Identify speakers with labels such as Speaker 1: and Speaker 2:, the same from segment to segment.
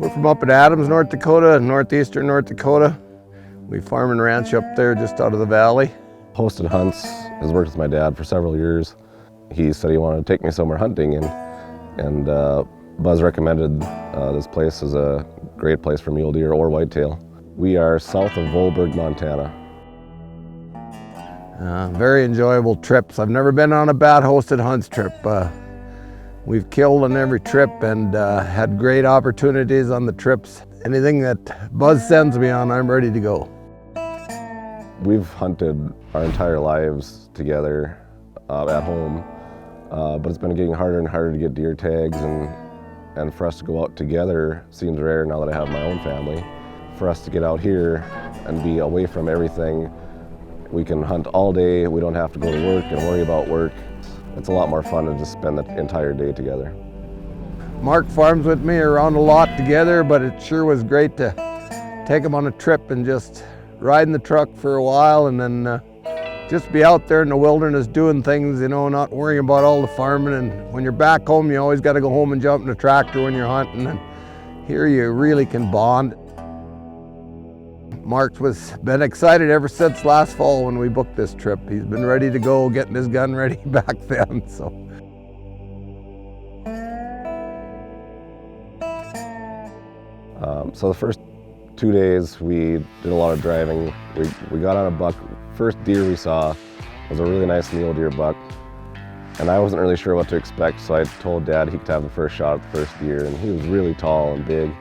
Speaker 1: We're from up in Adams, North Dakota, northeastern North Dakota. We farm and ranch up there just out of the valley.
Speaker 2: Hosted hunts, has worked with my dad for several years. He said he wanted to take me somewhere hunting, and Buzz recommended this place as a great place for mule deer or whitetail. We are south of Volberg, Montana.
Speaker 1: Very enjoyable trips. I've never been on a bad hosted hunts trip. We've killed on every trip and had great opportunities on the trips. Anything that Buzz sends me on, I'm ready to go.
Speaker 2: We've hunted our entire lives together at home, but it's been getting harder and harder to get deer tags, and for us to go out together seems rare now that I have my own family. For us to get out here and be away from everything, we can hunt all day, we don't have to go to work and worry about work. It's a lot more fun to just spend the entire day together.
Speaker 1: Mark farms with me around a lot together, but it sure was great to take him on a trip and just ride in the truck for a while and then just be out there in the wilderness doing things, you know, not worrying about all the farming. And when you're back home, you always got to go home and jump in the tractor when you're hunting. And here you really can bond. Mark's been excited ever since last fall when we booked this trip. He's been ready to go, getting his gun ready back then.
Speaker 2: So the first 2 days we did a lot of driving. We got on a buck. First deer we saw was a really nice mule deer buck, and I wasn't really sure what to expect, so I told Dad he could have the first shot at the first deer, and he was really tall and big.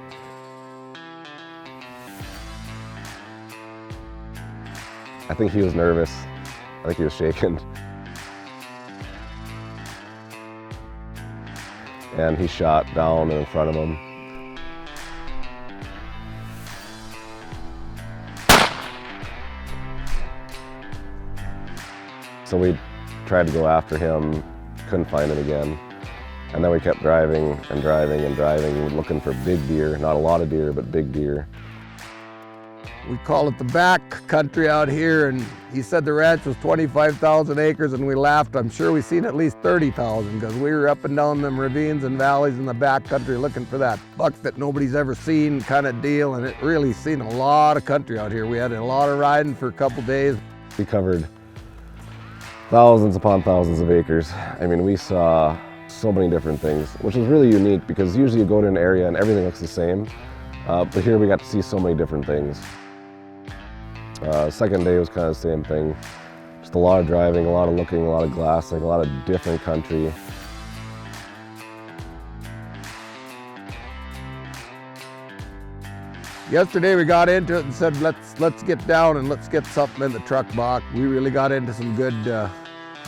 Speaker 2: I think he was nervous. I think he was shaken. And he shot down in front of him. So we tried to go after him, couldn't find him again. And then we kept driving and driving and driving, looking for big deer, not a lot of deer, but big deer.
Speaker 1: We call it the back country out here, and he said the ranch was 25,000 acres, and we laughed. I'm sure we've seen at least 30,000 because we were up and down them ravines and valleys in the back country looking for that buck that nobody's ever seen kind of deal, and it really seen a lot of country out here. We had a lot of riding for a couple days.
Speaker 2: We covered thousands upon thousands of acres. I mean, we saw so many different things, which was really unique because usually you go to an area and everything looks the same, but here we got to see so many different things. Second day was kind of the same thing. Just a lot of driving, a lot of looking, a lot of glassing, a lot of different country.
Speaker 1: Yesterday we got into it and said, let's get down and let's get something in the truck box. We really got into some good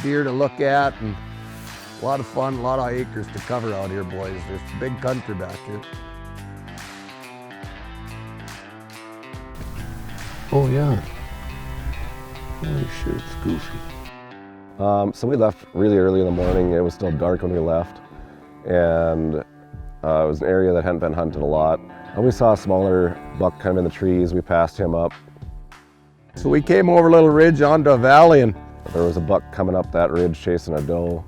Speaker 1: deer to look at, and a lot of fun, a lot of acres to cover out here, boys. There's big country back here.
Speaker 3: Oh yeah. Holy shit, it's goofy.
Speaker 2: So we left really early in the morning. It was still dark when we left, and it was an area that hadn't been hunted a lot. And we saw a smaller buck kind of in the trees. We passed him up.
Speaker 1: So we came over a little ridge onto a valley, and
Speaker 2: there was a buck coming up that ridge chasing a doe,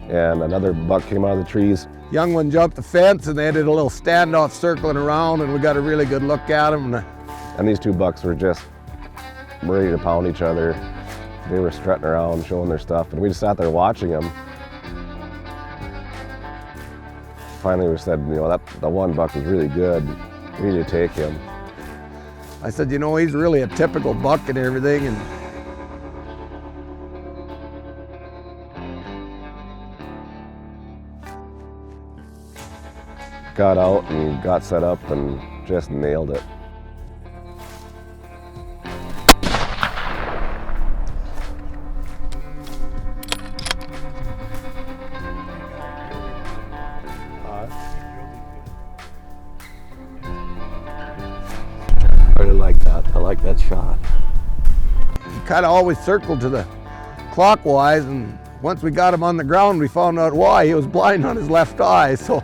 Speaker 2: and another buck came out of the trees.
Speaker 1: Young one jumped the fence, and they did a little standoff circling around, and we got a really good look at him.
Speaker 2: And these two bucks were just ready to pound each other. They were strutting around, showing their stuff, and we just sat there watching them. Finally we said, you know, that one buck was really good. We need to take him.
Speaker 1: I said, you know, he's really a typical buck and everything. And
Speaker 2: got out and got set up and just nailed it.
Speaker 3: I really like that. I like that shot.
Speaker 1: He kind of always circled to the clockwise, and once we got him on the ground, we found out why. He was blind on his left eye, so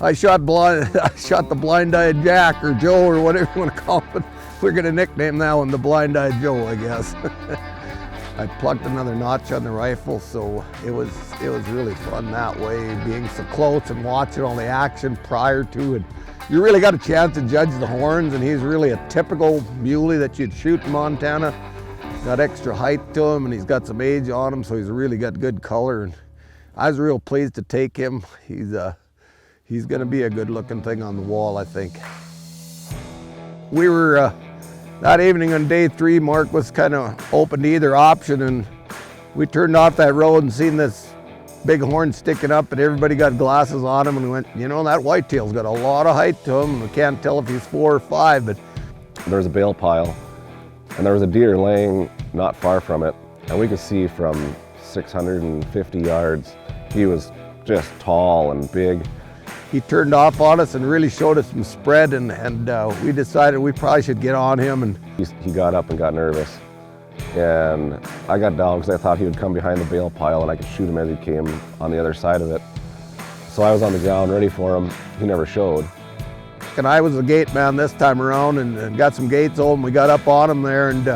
Speaker 1: I shot the blind-eyed Jack or Joe or whatever you want to call it. We're gonna nickname that one the blind-eyed Joe, I guess. I plugged another notch on the rifle, so it was really fun that way, being so close and watching all the action prior to, and you really got a chance to judge the horns, and he's really a typical muley that you'd shoot in Montana. Got extra height to him, and he's got some age on him, so he's really got good color. And I was real pleased to take him. He's going to be a good-looking thing on the wall, I think. We were that evening on day 3. Mark was kind of open to either option, and we turned off that road and seen this big horn sticking up, and everybody got glasses on him, and we went, you know, that whitetail's got a lot of height to him. We can't tell if he's 4 or 5, but
Speaker 2: There was a bale pile, and there was a deer laying not far from it, and we could see from 650 yards. He was just tall and big.
Speaker 1: he turned off on us and really showed us some spread, and we decided we probably should get on him. And
Speaker 2: He got up and got nervous, and I got down because I thought he would come behind the bale pile and I could shoot him as he came on the other side of it. So I was on the ground ready for him. He never showed.
Speaker 1: And I was the gate man this time around, and got some gates open. We got up on him there, and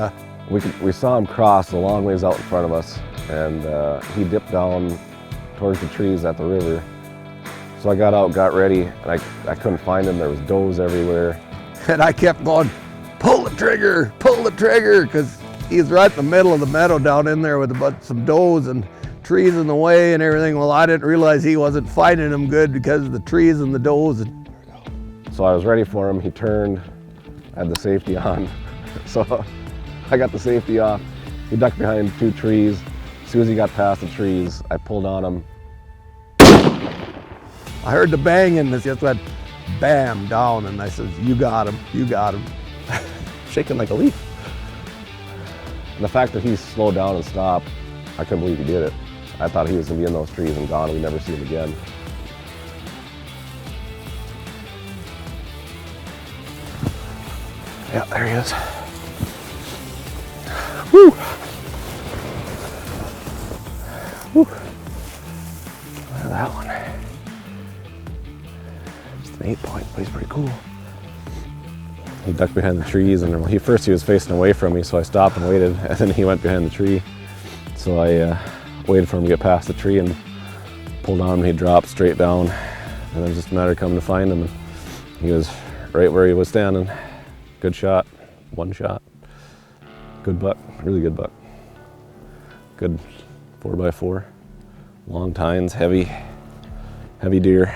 Speaker 2: We saw him cross a long ways out in front of us, and he dipped down towards the trees at the river. So I got out, got ready, and I couldn't find him. There was does everywhere.
Speaker 1: and I kept going, pull the trigger, because he's right in the middle of the meadow down in there with about some does and trees in the way and everything. Well, I didn't realize he wasn't finding them good because of the trees and the does.
Speaker 2: So I was ready for him. He turned, I had the safety on. So I got the safety off. He ducked behind 2 trees. As soon as he got past the trees, I pulled on him.
Speaker 1: I heard the bang, and it just went bam down, and I said, you got him, you got him.
Speaker 2: Shaking like a leaf. And the fact that he slowed down and stopped, I couldn't believe he did it. I thought he was gonna be in those trees and gone. We'd never see him again. Yeah, there he is. Woo! Woo! Look at that one. Just an 8-point, but he's pretty cool. He ducked behind the trees, and he was facing away from me, so I stopped and waited, and then he went behind the tree. So I waited for him to get past the tree and pulled on him. He dropped straight down, and it was just a matter of coming to find him. And he was right where he was standing. Good shot, 1 shot. Good buck, really good buck. Good 4x4, long tines, heavy deer.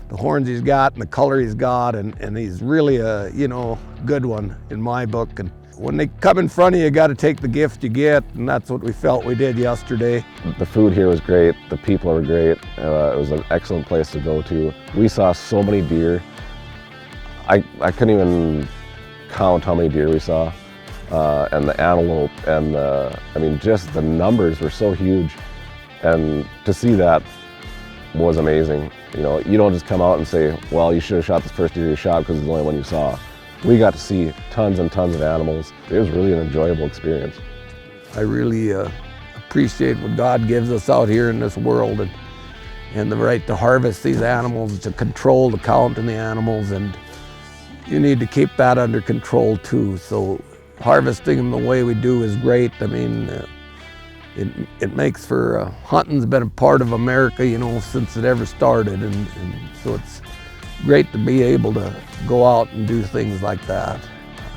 Speaker 1: The horns he's got and the color he's got, and he's really a, good one in my book. And when they come in front of you got to take the gift you get, and that's what we felt we did yesterday.
Speaker 2: The food here was great, the people were great. It was an excellent place to go to. We saw so many deer. I couldn't even count how many deer we saw, and the antelope, and just the numbers were so huge, and to see that was amazing. You don't just come out and say, well, you should have shot this first deer you shot because it's the only one you saw. We got to see tons and tons of animals. It was really an enjoyable experience.
Speaker 1: I really appreciate what God gives us out here in this world, and the right to harvest these animals, to control the count in the animals, and you need to keep that under control too. So harvesting them the way we do is great. It makes for hunting's been a part of America, since it ever started, and so it's great to be able to go out and do things like that.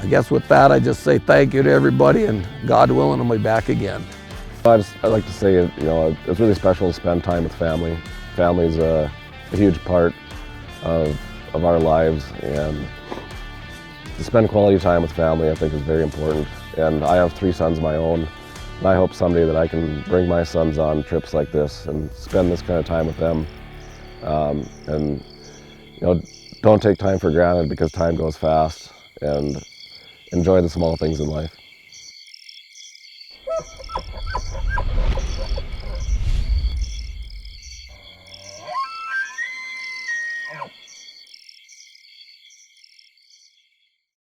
Speaker 1: I guess with that, I just say thank you to everybody, and God willing, I'll be back again.
Speaker 2: I'd like to say, it's really special to spend time with family. Family's a huge part of our lives, and to spend quality time with family, I think, is very important. And I have 3 sons of my own, and I hope someday that I can bring my sons on trips like this and spend this kind of time with them. Don't take time for granted, because time goes fast, and enjoy the small things in life.
Speaker 3: Ow.